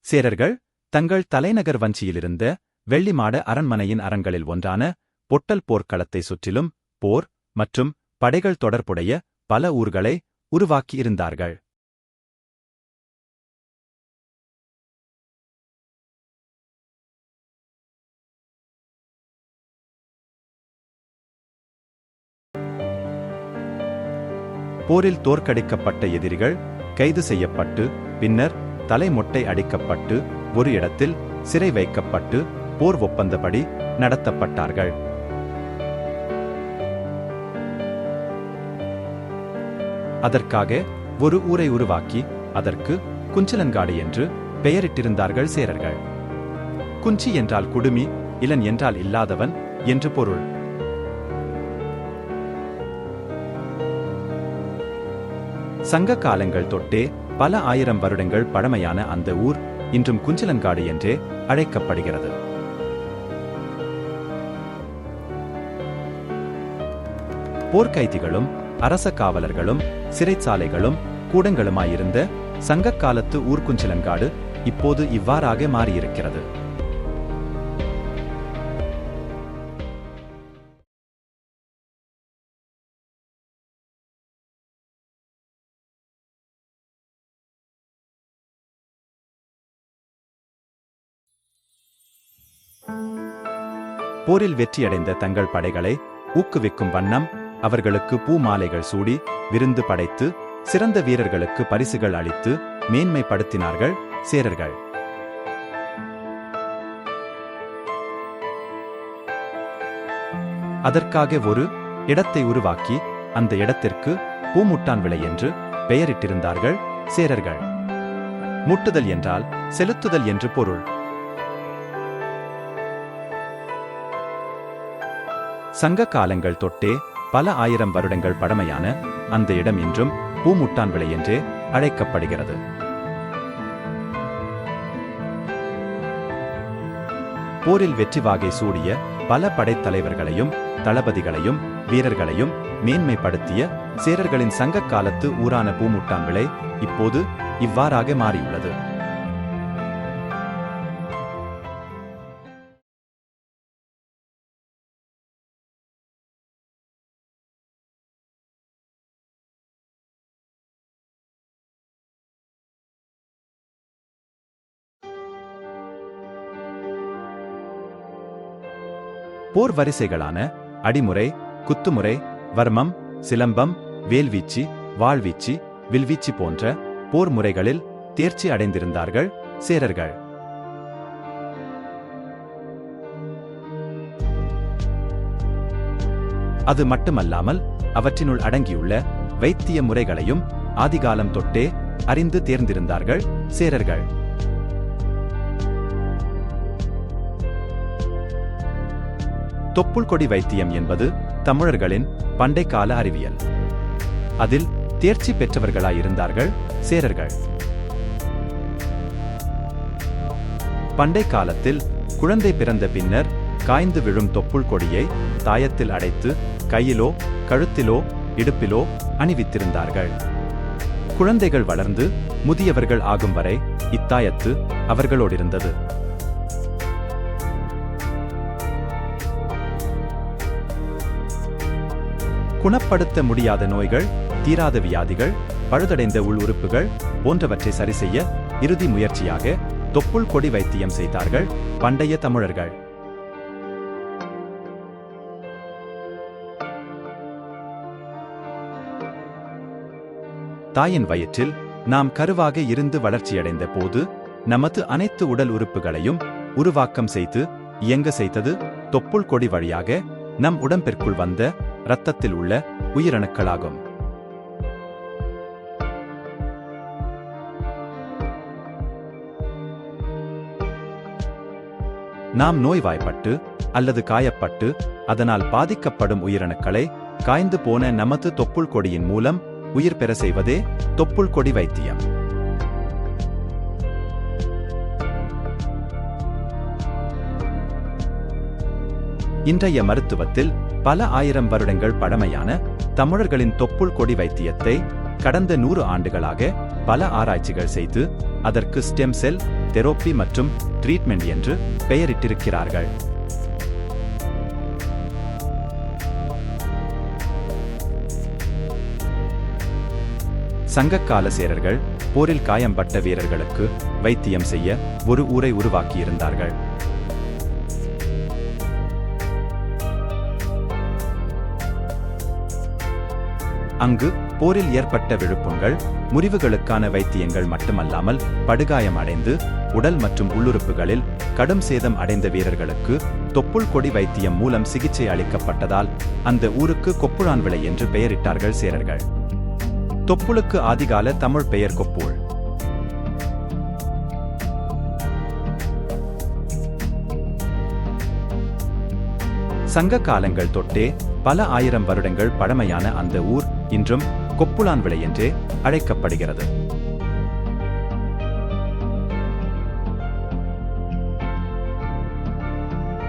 சேரர்கள் தங்கள் தலைநகர் வஞ்சியிலிருந்த வெள்ளிமாட அரண்மனையின் அரண்களில் ஒன்றான பொட்டல் போர்க்களத்தை சுற்றிலும் போர் மற்றும் படைகள் தொடர்புடைய பல ஊர்களை உருவாக்கியிருந்தார்கள். போரில் தோற்கடிக்கப்பட்ட எதிரிகள் கைது செய்யப்பட்டு பின்னர் தலைமொட்டை அடிக்கப்பட்டு ஒரு இடத்தில் சிறை வைக்கப்பட்டு போர் ஒப்பந்தப்படி நடத்தப்பட்டார்கள். அதற்காக ஒரு ஊரை உருவாக்கி அதற்கு குஞ்சிலன்காடு என்று பெயரிட்டிருந்தார்கள் சேரர்கள். குஞ்சி என்றால் குடுமி, இளன் என்றால் இல்லாதவன் என்று பொருள். சங்க காலங்கள் தொட்டே பல ஆயிரம் வருடங்கள் பழமையான அந்த ஊர் இன்றும் குஞ்சிலன்காடு என்றே அழைக்கப்படுகிறது. போர்க்கைதிகளும் அரச காவலர்களும் சிறைச்சாலைகளும் கூடங்களுமாயிருந்த சங்கக்காலத்து ஊர் குஞ்சிலன்காடு இப்போது இவ்வாறாக மாறியிருக்கிறது. போரில் வெற்றியடைந்த தங்கள் படைகளை ஊக்குவிக்கும் வண்ணம் அவர்களுக்கு பூ மாலைகள் சூடி விருந்து படைத்து சிறந்த வீரர்களுக்கு பரிசுகள் அளித்து மேன்மைப்படுத்தினார்கள் சேரர்கள். அதற்காக ஒரு இடத்தை உருவாக்கி அந்த இடத்திற்கு பூமுட்டான் விளை என்று பெயரிட்டிருந்தார்கள் சேரர்கள். முட்டுதல் என்றால் செலுத்துதல் என்று பொருள். சங்க காலங்கள் தொட்டே பல ஆயிரம் வருடங்கள் பழமையான அந்த இடம் இன்றும் பூமுட்டான் விளை என்றே அழைக்கப்படுகிறது. போரில் வெற்றி வாகை சூடிய பல படைத்தலைவர்களையும் தளபதிகளையும் வீரர்களையும் மேன்மைப்படுத்திய சேரர்களின் சங்க காலத்து ஊரான பூமுட்டான் விளை இப்போது இவ்வாறாக மாறியுள்ளது. போர் வரிசைகளான அடிமுறை, குத்துமுறை, வர்மம், சிலம்பம், வேல்வீச்சு, வாழ்வீச்சு, வில்வீச்சு போன்ற போர் முறைகளில் தேர்ச்சி அடைந்திருந்தார்கள் சேரர்கள். அது மட்டுமல்லாமல் அவற்றினுள் அடங்கியுள்ள வைத்திய முறைகளையும் ஆதிகாலம் தொட்டே அறிந்து தேர்ந்திருந்தார்கள் சேரர்கள். தொப்புள் கொடி வைத்தியம் என்பது தமிழர்களின் பண்டைக்கால அறிவியல். அதில் தேர்ச்சி பெற்றவர்களாயிருந்தார்கள் சேரர்கள். பண்டை காலத்தில் குழந்தை பிறந்த பின்னர் காய்ந்து விழும் தொப்புள் கொடியை தாயத்தில் அடைத்து கையிலோ கழுத்திலோ இடுப்பிலோ அணிவித்திருந்தார்கள். குழந்தைகள் வளர்ந்து முதியவர்கள் ஆகும் வரை இத்தாயத்து அவர்களோடிருந்தது. குணப்படுத்த முடியாத நோய்கள், தீராத வியாதிகள், பழுதடைந்த உள் உறுப்புகள் போன்றவற்றை சரிசெய்ய இறுதி முயற்சியாக தொப்புள் கொடி வைத்தியம் செய்தார்கள் பண்டைய தமிழர்கள். தாயின் வயிற்றில் நாம் கருவாக இருந்து வளர்ச்சியடைந்த போது நமது அனைத்து உடல் உறுப்புகளையும் உருவாக்கம் செய்து இயங்க செய்தது தொப்புள் கொடி வழியாக நம் உடம்பிற்குள் வந்த இரத்தத்தில் உள்ள உயிரணுக்களாகும். நாம் நோய்வாய்ப்பட்டு அல்லது காயப்பட்டு அதனால் பாதிக்கப்படும் உயிரணுக்களை காய்ந்து போன நமது தொப்புள் கொடியின் மூலம் உயிர் பெற செய்வதே தொப்புள் கொடி வைத்தியம். இன்றைய மருத்துவத்தில் பல ஆயிரம் வருடங்கள் பழமையான தமிழர்களின் தொப்புள் கொடி வைத்தியத்தை கடந்த 100 ஆண்டுகளாக பல ஆராய்ச்சிகள் செய்து அதற்கு ஸ்டெம் செல் தெரப்பி மற்றும் ட்ரீட்மெண்ட் என்று பெயரிட்டிருக்கிறார்கள். சங்ககால சேரர்கள் போரில் காயம்பட்ட வீரர்களுக்கு வைத்தியம் செய்ய ஒரு ஊரை உருவாக்கியிருந்தார்கள். அங்கு போரில் ஏற்பட்ட விழுப்புண்கள், முறிவுகளுக்கான வைத்தியங்கள் மட்டுமல்லாமல் படுகாயம் அடைந்து உடல் மற்றும் உள்ளுறுப்புகளில் கடும் சேதம் அடைந்த வீரர்களுக்கு தொப்புள் கொடி வைத்தியம் மூலம் சிகிச்சை அளிக்கப்பட்டதால் அந்த ஊருக்கு கொப்புளான்விளை என்று பெயரிட்டார்கள் சேரர்கள். தொப்புளுக்கு ஆதிகால தமிழ் பெயர் கொப்புள். சங்க காலங்கள் தொட்டே பல ஆயிரம் வருடங்கள் பழமையான அந்த ஊர் இன்றும் கொப்புளான்விளை என்றே அழைக்கப்படுகிறது.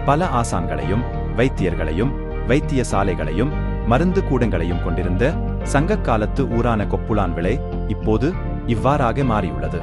பல ஆசான்களையும் வைத்தியர்களையும் வைத்திய சாலைகளையும் மருந்து கூடங்களையும் கொண்டிருந்த சங்கக்காலத்து ஊரான கொப்புளான்விளை இப்போது இவ்வாறாக மாறியுள்ளது.